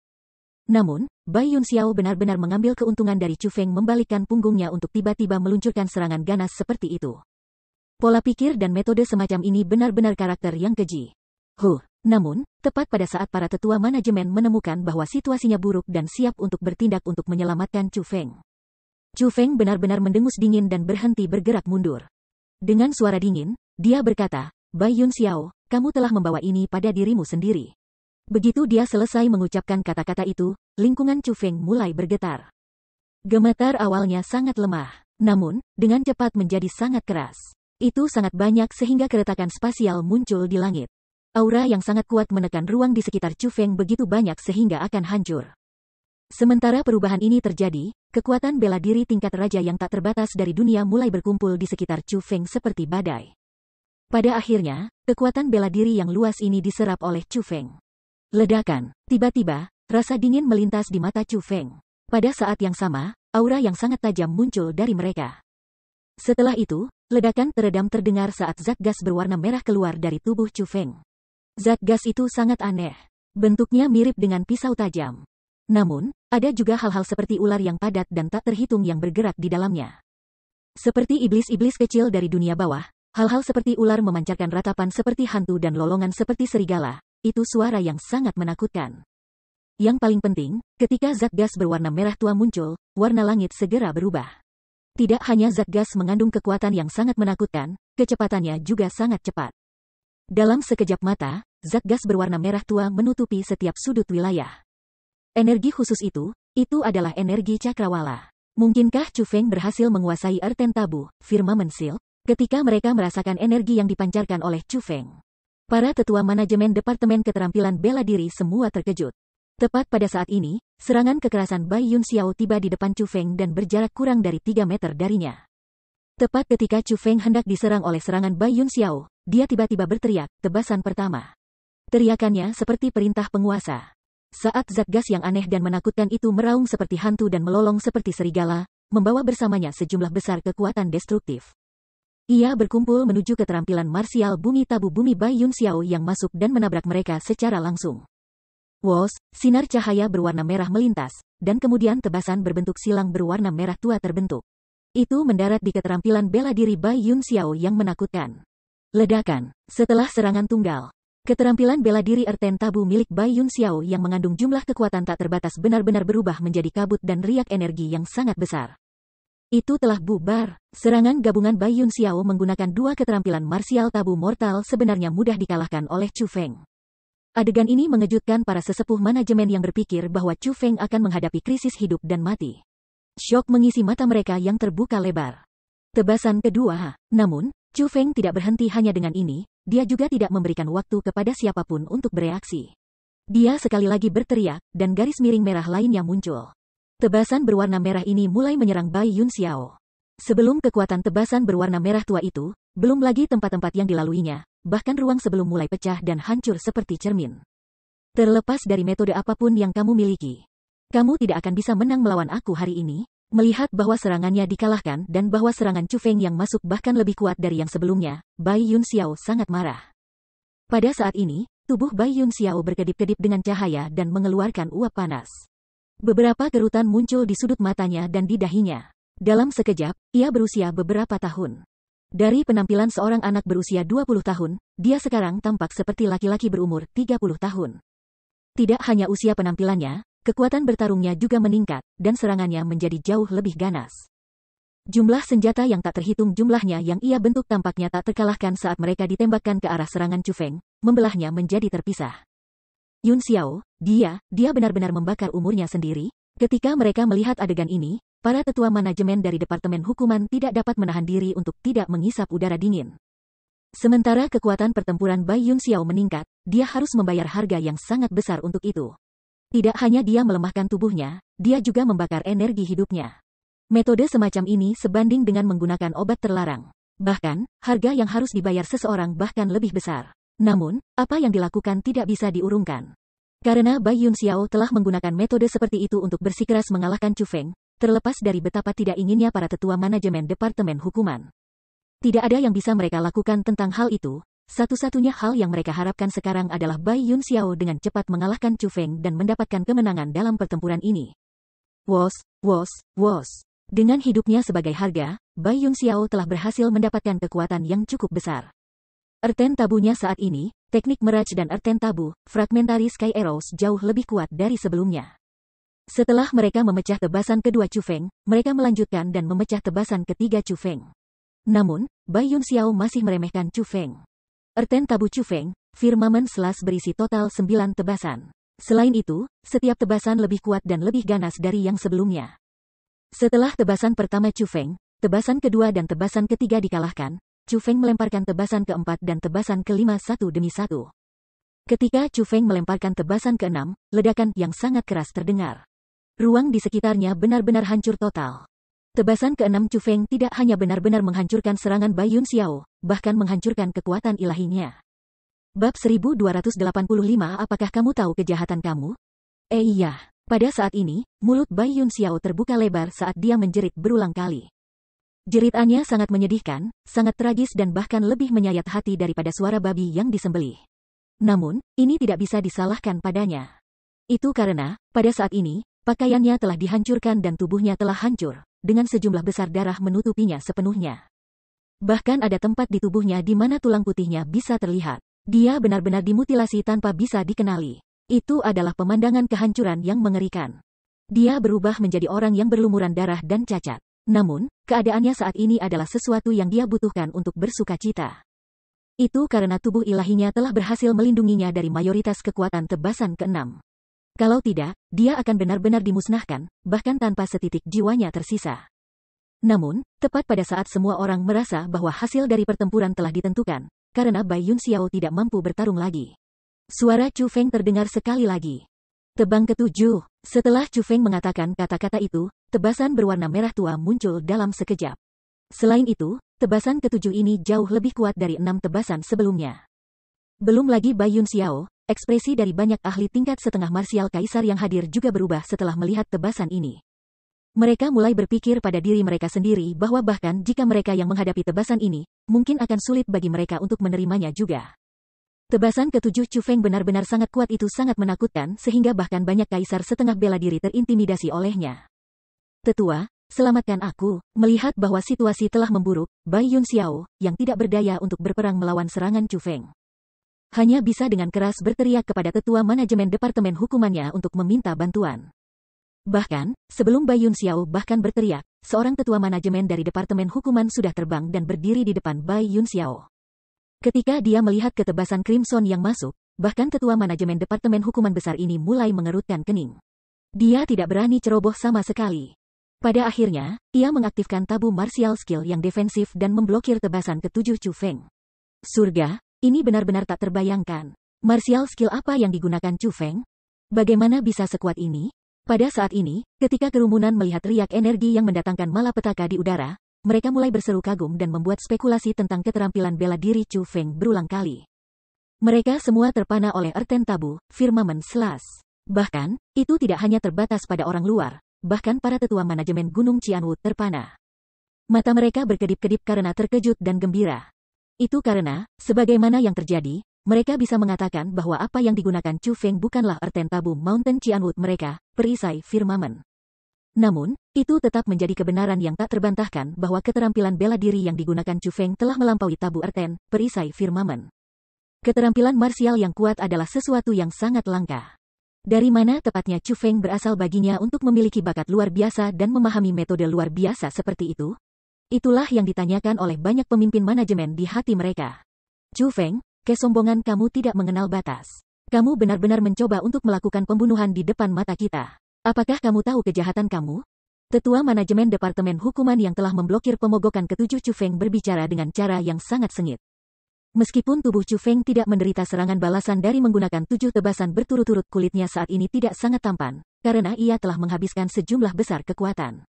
Namun, Bai Yunxiao benar-benar mengambil keuntungan dari Chu Feng membalikkan punggungnya untuk tiba-tiba meluncurkan serangan ganas seperti itu. Pola pikir dan metode semacam ini benar-benar karakter yang keji. Namun, tepat pada saat para tetua manajemen menemukan bahwa situasinya buruk dan siap untuk bertindak untuk menyelamatkan Chu Feng. Chu Feng benar-benar mendengus dingin dan berhenti bergerak mundur. Dengan suara dingin, dia berkata, Bai Yunxiao, kamu telah membawa ini pada dirimu sendiri. Begitu dia selesai mengucapkan kata-kata itu, lingkungan Chu Feng mulai bergetar. Gemetar awalnya sangat lemah, namun, dengan cepat menjadi sangat keras. Itu sangat banyak sehingga keretakan spasial muncul di langit. Aura yang sangat kuat menekan ruang di sekitar Chu Feng begitu banyak sehingga akan hancur. Sementara perubahan ini terjadi, kekuatan bela diri tingkat raja yang tak terbatas dari dunia mulai berkumpul di sekitar Chu Feng seperti badai. Pada akhirnya, kekuatan bela diri yang luas ini diserap oleh Chu Feng. Ledakan. Tiba-tiba, rasa dingin melintas di mata Chu Feng. Pada saat yang sama, aura yang sangat tajam muncul dari mereka. Setelah itu, ledakan teredam terdengar saat zat gas berwarna merah keluar dari tubuh Chu Feng. Zat gas itu sangat aneh. Bentuknya mirip dengan pisau tajam. Namun, ada juga hal-hal seperti ular yang padat dan tak terhitung yang bergerak di dalamnya. Seperti iblis-iblis kecil dari dunia bawah, hal-hal seperti ular memancarkan ratapan seperti hantu dan lolongan seperti serigala. Itu suara yang sangat menakutkan. Yang paling penting, ketika zat gas berwarna merah tua muncul, warna langit segera berubah. Tidak hanya zat gas mengandung kekuatan yang sangat menakutkan, kecepatannya juga sangat cepat. Dalam sekejap mata, zat gas berwarna merah tua menutupi setiap sudut wilayah. Energi khusus itu adalah energi cakrawala. Mungkinkah Chu Feng berhasil menguasai Erten Tabu, Firmament Seal, ketika mereka merasakan energi yang dipancarkan oleh Chu Feng? Para tetua manajemen Departemen Keterampilan Bela Diri semua terkejut. Tepat pada saat ini, serangan kekerasan Bai Yunxiao tiba di depan Chu Feng dan berjarak kurang dari 3 meter darinya. Tepat ketika Chu Feng hendak diserang oleh serangan Bai Yunxiao, dia tiba-tiba berteriak, tebasan pertama. Teriakannya seperti perintah penguasa. Saat zat gas yang aneh dan menakutkan itu meraung seperti hantu dan melolong seperti serigala, membawa bersamanya sejumlah besar kekuatan destruktif. Ia berkumpul menuju keterampilan marsial bumi tabu bumi Bai Yunxiao yang masuk dan menabrak mereka secara langsung. Wos, sinar cahaya berwarna merah melintas, dan kemudian tebasan berbentuk silang berwarna merah tua terbentuk. Itu mendarat di keterampilan bela diri Bai Yunxiao yang menakutkan. Ledakan. Setelah serangan tunggal, keterampilan bela diri Erten Tabu milik Bai Yunxiao yang mengandung jumlah kekuatan tak terbatas benar-benar berubah menjadi kabut dan riak energi yang sangat besar. Itu telah bubar. Serangan gabungan Bai Yunxiao menggunakan dua keterampilan marsial tabu mortal sebenarnya mudah dikalahkan oleh Chu Feng. Adegan ini mengejutkan para sesepuh manajemen yang berpikir bahwa Chu Feng akan menghadapi krisis hidup dan mati. Syok mengisi mata mereka yang terbuka lebar. Tebasan kedua. Namun, Chu Feng tidak berhenti hanya dengan ini, dia juga tidak memberikan waktu kepada siapapun untuk bereaksi. Dia sekali lagi berteriak, dan garis miring merah lainnya muncul. Tebasan berwarna merah ini mulai menyerang Bai Yunxiao. Sebelum kekuatan tebasan berwarna merah tua itu, belum lagi tempat-tempat yang dilaluinya, bahkan ruang sebelum mulai pecah dan hancur seperti cermin. Terlepas dari metode apapun yang kamu miliki, Kamu tidak akan bisa menang melawan aku hari ini. Melihat bahwa serangannya dikalahkan dan bahwa serangan Chu Feng yang masuk bahkan lebih kuat dari yang sebelumnya, Bai Yun Xiao sangat marah. Pada saat ini, tubuh Bai Yun Xiao berkedip-kedip dengan cahaya dan mengeluarkan uap panas. Beberapa kerutan muncul di sudut matanya dan di dahinya. Dalam sekejap, ia berusia beberapa tahun. Dari penampilan seorang anak berusia 20 tahun, dia sekarang tampak seperti laki-laki berumur 30 tahun. Tidak hanya usia penampilannya, kekuatan bertarungnya juga meningkat, dan serangannya menjadi jauh lebih ganas. Jumlah senjata yang tak terhitung jumlahnya yang ia bentuk tampaknya tak terkalahkan saat mereka ditembakkan ke arah serangan Chu Feng, membelahnya menjadi terpisah. Yun Xiao, dia benar-benar membakar umurnya sendiri. Ketika mereka melihat adegan ini, para tetua manajemen dari Departemen Hukuman tidak dapat menahan diri untuk tidak menghisap udara dingin. Sementara kekuatan pertempuran Bai Yun Xiao meningkat, dia harus membayar harga yang sangat besar untuk itu. Tidak hanya dia melemahkan tubuhnya, dia juga membakar energi hidupnya. Metode semacam ini sebanding dengan menggunakan obat terlarang. Bahkan, harga yang harus dibayar seseorang bahkan lebih besar. Namun, apa yang dilakukan tidak bisa diurungkan. Karena Bai Yun Xiao telah menggunakan metode seperti itu untuk bersikeras mengalahkan Chu Feng, terlepas dari betapa tidak inginnya para tetua manajemen Departemen Hukuman. Tidak ada yang bisa mereka lakukan tentang hal itu. Satu-satunya hal yang mereka harapkan sekarang adalah Bai Yun Xiao dengan cepat mengalahkan Chu Feng dan mendapatkan kemenangan dalam pertempuran ini. Wos. Dengan hidupnya sebagai harga, Bai Yun Xiao telah berhasil mendapatkan kekuatan yang cukup besar. Erten tabunya saat ini, teknik meraj dan erten tabu, fragmentary sky arrows jauh lebih kuat dari sebelumnya. Setelah mereka memecah tebasan kedua Chu Feng, mereka melanjutkan dan memecah tebasan ketiga Chu Feng. Namun, Bai Yun Xiao masih meremehkan Chu Feng. Erten tabu Chu Feng, Firmament Slash berisi total 9 tebasan. Selain itu, setiap tebasan lebih kuat dan lebih ganas dari yang sebelumnya. Setelah tebasan pertama Chu Feng, tebasan kedua dan tebasan ketiga dikalahkan, Chu Feng melemparkan tebasan keempat dan tebasan kelima satu demi satu. Ketika Chu Feng melemparkan tebasan keenam, ledakan yang sangat keras terdengar. Ruang di sekitarnya benar-benar hancur total. Tebasan keenam Chu Feng tidak hanya benar-benar menghancurkan serangan Bai Yun Xiao, bahkan menghancurkan kekuatan ilahinya. Bab 1285 Apakah kamu tahu kejahatan kamu? Iya. Pada saat ini, mulut Bai Yun Xiao terbuka lebar saat dia menjerit berulang kali. Jeritannya sangat menyedihkan, sangat tragis dan bahkan lebih menyayat hati daripada suara babi yang disembelih. Namun, ini tidak bisa disalahkan padanya. Itu karena, pada saat ini, pakaiannya telah dihancurkan dan tubuhnya telah hancur, dengan sejumlah besar darah menutupinya sepenuhnya. Bahkan ada tempat di tubuhnya di mana tulang putihnya bisa terlihat. Dia benar-benar dimutilasi tanpa bisa dikenali. Itu adalah pemandangan kehancuran yang mengerikan. Dia berubah menjadi orang yang berlumuran darah dan cacat. Namun, keadaannya saat ini adalah sesuatu yang dia butuhkan untuk bersukacita. Itu karena tubuh ilahinya telah berhasil melindunginya dari mayoritas kekuatan tebasan keenam. Kalau tidak, dia akan benar-benar dimusnahkan, bahkan tanpa setitik jiwanya tersisa. Namun, tepat pada saat semua orang merasa bahwa hasil dari pertempuran telah ditentukan, karena Bai Yun Xiao tidak mampu bertarung lagi. Suara Chu Feng terdengar sekali lagi. Tebang ketujuh. Setelah Chu Feng mengatakan kata-kata itu, tebasan berwarna merah tua muncul dalam sekejap. Selain itu, tebasan ketujuh ini jauh lebih kuat dari 6 tebasan sebelumnya. Belum lagi Bai Yun Xiao, ekspresi dari banyak ahli tingkat setengah marsial kaisar yang hadir juga berubah setelah melihat tebasan ini. Mereka mulai berpikir pada diri mereka sendiri bahwa bahkan jika mereka yang menghadapi tebasan ini, mungkin akan sulit bagi mereka untuk menerimanya juga. Tebasan ketujuh Chu Feng benar-benar sangat kuat, itu sangat menakutkan sehingga bahkan banyak kaisar setengah bela diri terintimidasi olehnya. Tetua, selamatkan aku. Melihat bahwa situasi telah memburuk, Bai Yun Xiao, yang tidak berdaya untuk berperang melawan serangan Chu Feng, hanya bisa dengan keras berteriak kepada tetua manajemen departemen hukumannya untuk meminta bantuan. Bahkan, sebelum Bai Yun Xiao bahkan berteriak, seorang tetua manajemen dari departemen hukuman sudah terbang dan berdiri di depan Bai Yun Xiao. Ketika dia melihat ketebasan Crimson yang masuk, bahkan tetua manajemen departemen hukuman besar ini mulai mengerutkan kening. Dia tidak berani ceroboh sama sekali. Pada akhirnya, ia mengaktifkan tabu martial skill yang defensif dan memblokir tebasan ketujuh Chu Feng. Surga, ini benar-benar tak terbayangkan. Martial skill apa yang digunakan Chu Feng? Bagaimana bisa sekuat ini? Pada saat ini, ketika kerumunan melihat riak energi yang mendatangkan malapetaka di udara, mereka mulai berseru kagum dan membuat spekulasi tentang keterampilan bela diri Chu Feng berulang kali. Mereka semua terpana oleh erten tabu, Firmament Slash. Bahkan, itu tidak hanya terbatas pada orang luar, bahkan para tetua manajemen Gunung Cianwood terpana. Mata mereka berkedip-kedip karena terkejut dan gembira. Itu karena, sebagaimana yang terjadi, mereka bisa mengatakan bahwa apa yang digunakan Chu Feng bukanlah Earthen Tabu Mountain Cianwood mereka, perisai firmamen. Namun, itu tetap menjadi kebenaran yang tak terbantahkan bahwa keterampilan bela diri yang digunakan Chu Feng telah melampaui tabu Earthen, perisai firmamen. Keterampilan marsial yang kuat adalah sesuatu yang sangat langka. Dari mana tepatnya Chu Feng berasal baginya untuk memiliki bakat luar biasa dan memahami metode luar biasa seperti itu? Itulah yang ditanyakan oleh banyak pemimpin manajemen di hati mereka. Chu Feng, kesombongan kamu tidak mengenal batas. Kamu benar-benar mencoba untuk melakukan pembunuhan di depan mata kita. Apakah kamu tahu kejahatan kamu? Tetua manajemen Departemen Hukuman yang telah memblokir pemogokan ketujuh Chu Feng berbicara dengan cara yang sangat sengit. Meskipun tubuh Chu Feng tidak menderita serangan balasan dari menggunakan 7 tebasan berturut-turut, kulitnya saat ini tidak sangat tampan, karena ia telah menghabiskan sejumlah besar kekuatan.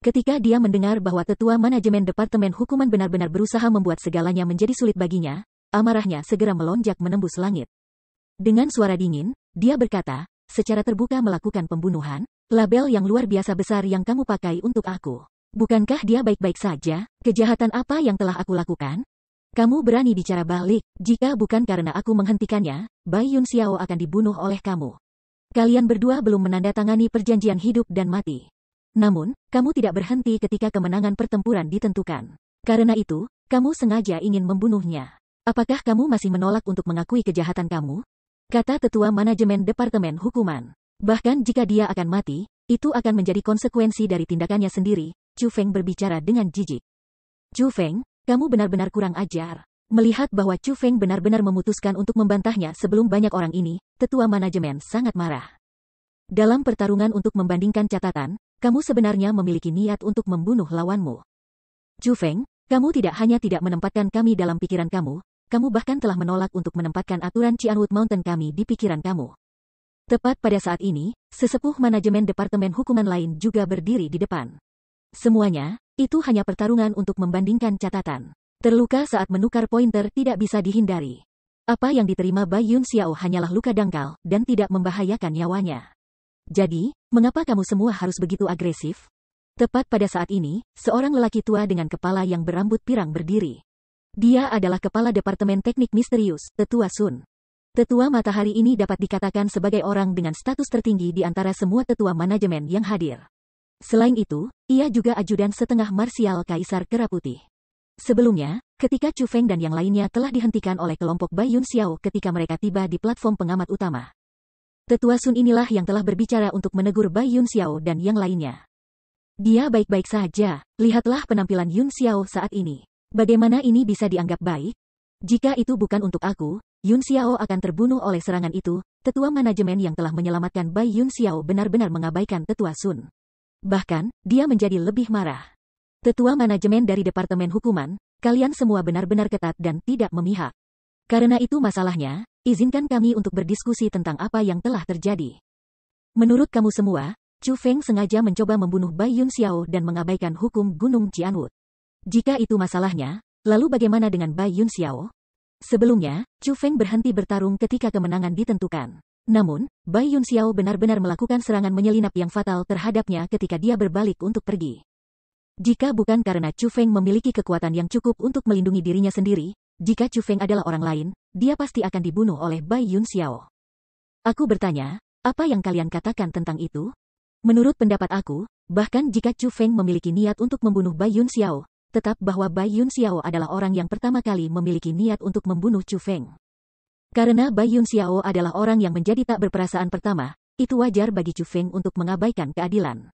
Ketika dia mendengar bahwa tetua manajemen Departemen Hukuman benar-benar berusaha membuat segalanya menjadi sulit baginya, amarahnya segera melonjak menembus langit. Dengan suara dingin, dia berkata, secara terbuka melakukan pembunuhan, label yang luar biasa besar yang kamu pakai untuk aku. Bukankah dia baik-baik saja? Kejahatan apa yang telah aku lakukan? Kamu berani bicara balik, jika bukan karena aku menghentikannya, Bai Yun Xiao akan dibunuh oleh kamu. Kalian berdua belum menandatangani perjanjian hidup dan mati. Namun, kamu tidak berhenti ketika kemenangan pertempuran ditentukan. Karena itu, kamu sengaja ingin membunuhnya. Apakah kamu masih menolak untuk mengakui kejahatan kamu? Kata tetua manajemen Departemen Hukuman. Bahkan jika dia akan mati, itu akan menjadi konsekuensi dari tindakannya sendiri. Chu Feng berbicara dengan jijik. Chu Feng, kamu benar-benar kurang ajar. Melihat bahwa Chu Feng benar-benar memutuskan untuk membantahnya sebelum banyak orang ini, tetua manajemen sangat marah. Dalam pertarungan untuk membandingkan catatan, kamu sebenarnya memiliki niat untuk membunuh lawanmu. Chu Feng, kamu tidak hanya tidak menempatkan kami dalam pikiran kamu bahkan telah menolak untuk menempatkan aturan Cianwood Mountain kami di pikiran kamu. Tepat pada saat ini, sesepuh manajemen Departemen Hukuman lain juga berdiri di depan. Semuanya, itu hanya pertarungan untuk membandingkan catatan. Terluka saat menukar pointer tidak bisa dihindari. Apa yang diterima Bai Yun Xiao hanyalah luka dangkal dan tidak membahayakan nyawanya. Jadi, mengapa kamu semua harus begitu agresif? Tepat pada saat ini, seorang lelaki tua dengan kepala yang berambut pirang berdiri. Dia adalah Kepala Departemen Teknik Misterius, Tetua Sun. Tetua Matahari ini dapat dikatakan sebagai orang dengan status tertinggi di antara semua tetua manajemen yang hadir. Selain itu, ia juga ajudan setengah marsial Kaisar Kera Putih. Sebelumnya, ketika Chu Feng dan yang lainnya telah dihentikan oleh kelompok Bai Yun Xiao ketika mereka tiba di platform pengamat utama. Tetua Sun inilah yang telah berbicara untuk menegur Bai Yun Xiao dan yang lainnya. Dia baik-baik saja, lihatlah penampilan Yun Xiao saat ini. Bagaimana ini bisa dianggap baik? Jika itu bukan untuk aku, Yun Xiao akan terbunuh oleh serangan itu. Tetua manajemen yang telah menyelamatkan Bai Yun Xiao benar-benar mengabaikan Tetua Sun. Bahkan, dia menjadi lebih marah. Tetua manajemen dari Departemen Hukuman, kalian semua benar-benar ketat dan tidak memihak. Karena itu masalahnya, izinkan kami untuk berdiskusi tentang apa yang telah terjadi. Menurut kamu semua, Chu Feng sengaja mencoba membunuh Bai Yun Xiao dan mengabaikan hukum Gunung Cianwood. Jika itu masalahnya, lalu bagaimana dengan Bai Yun Xiao? Sebelumnya, Chu Feng berhenti bertarung ketika kemenangan ditentukan. Namun, Bai Yun Xiao benar-benar melakukan serangan menyelinap yang fatal terhadapnya ketika dia berbalik untuk pergi. Jika bukan karena Chu Feng memiliki kekuatan yang cukup untuk melindungi dirinya sendiri, jika Chu Feng adalah orang lain, dia pasti akan dibunuh oleh Bai Yun Xiao. Aku bertanya, apa yang kalian katakan tentang itu? Menurut pendapat aku, bahkan jika Chu Feng memiliki niat untuk membunuh Bai Yun Xiao, tetap bahwa Bai Yun Xiao adalah orang yang pertama kali memiliki niat untuk membunuh Chu Feng. Karena Bai Yun Xiao adalah orang yang menjadi tak berperasaan pertama, itu wajar bagi Chu Feng untuk mengabaikan keadilan.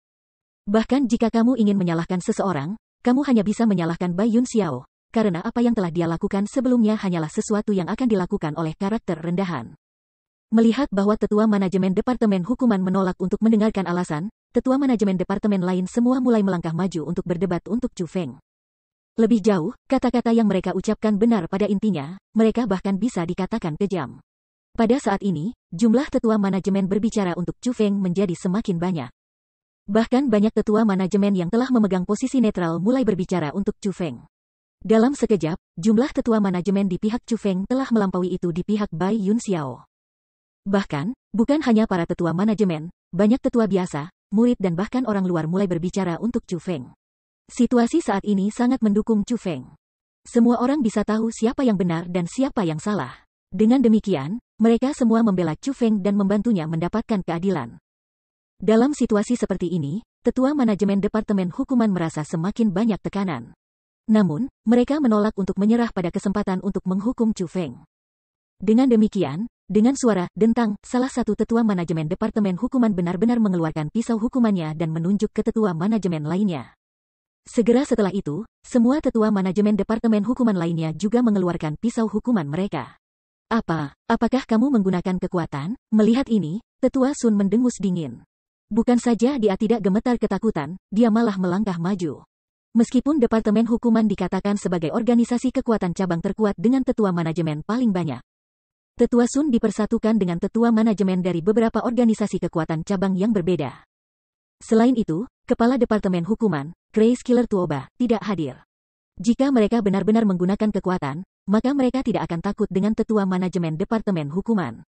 Bahkan jika kamu ingin menyalahkan seseorang, kamu hanya bisa menyalahkan Bai Yun Xiao, karena apa yang telah dia lakukan sebelumnya hanyalah sesuatu yang akan dilakukan oleh karakter rendahan. Melihat bahwa tetua manajemen Departemen Hukuman menolak untuk mendengarkan alasan, tetua manajemen departemen lain semua mulai melangkah maju untuk berdebat untuk Chu Feng. Lebih jauh, kata-kata yang mereka ucapkan benar pada intinya, mereka bahkan bisa dikatakan kejam. Pada saat ini, jumlah tetua manajemen berbicara untuk Chu Feng menjadi semakin banyak. Bahkan banyak tetua manajemen yang telah memegang posisi netral mulai berbicara untuk Chu Feng. Dalam sekejap, jumlah tetua manajemen di pihak Chu Feng telah melampaui itu di pihak Bai Yun Xiao. Bahkan, bukan hanya para tetua manajemen, banyak tetua biasa, murid dan bahkan orang luar mulai berbicara untuk Chu Feng. Situasi saat ini sangat mendukung Chu Feng. Semua orang bisa tahu siapa yang benar dan siapa yang salah. Dengan demikian, mereka semua membela Chu Feng dan membantunya mendapatkan keadilan. Dalam situasi seperti ini, tetua manajemen Departemen Hukuman merasa semakin banyak tekanan. Namun, mereka menolak untuk menyerah pada kesempatan untuk menghukum Chu Feng. Dengan demikian, dengan suara dentang, salah satu tetua manajemen Departemen Hukuman benar-benar mengeluarkan pisau hukumannya dan menunjuk ke tetua manajemen lainnya. Segera setelah itu, semua tetua manajemen Departemen Hukuman lainnya juga mengeluarkan pisau hukuman mereka. Apakah kamu menggunakan kekuatan? Melihat ini, tetua Sun mendengus dingin. Bukan saja dia tidak gemetar ketakutan, dia malah melangkah maju. Meskipun Departemen Hukuman dikatakan sebagai organisasi kekuatan cabang terkuat dengan tetua manajemen paling banyak, Tetua Sun dipersatukan dengan tetua manajemen dari beberapa organisasi kekuatan cabang yang berbeda. Selain itu, Kepala Departemen Hukuman, Grace Killer Tuoba, tidak hadir. Jika mereka benar-benar menggunakan kekuatan, maka mereka tidak akan takut dengan tetua manajemen Departemen Hukuman.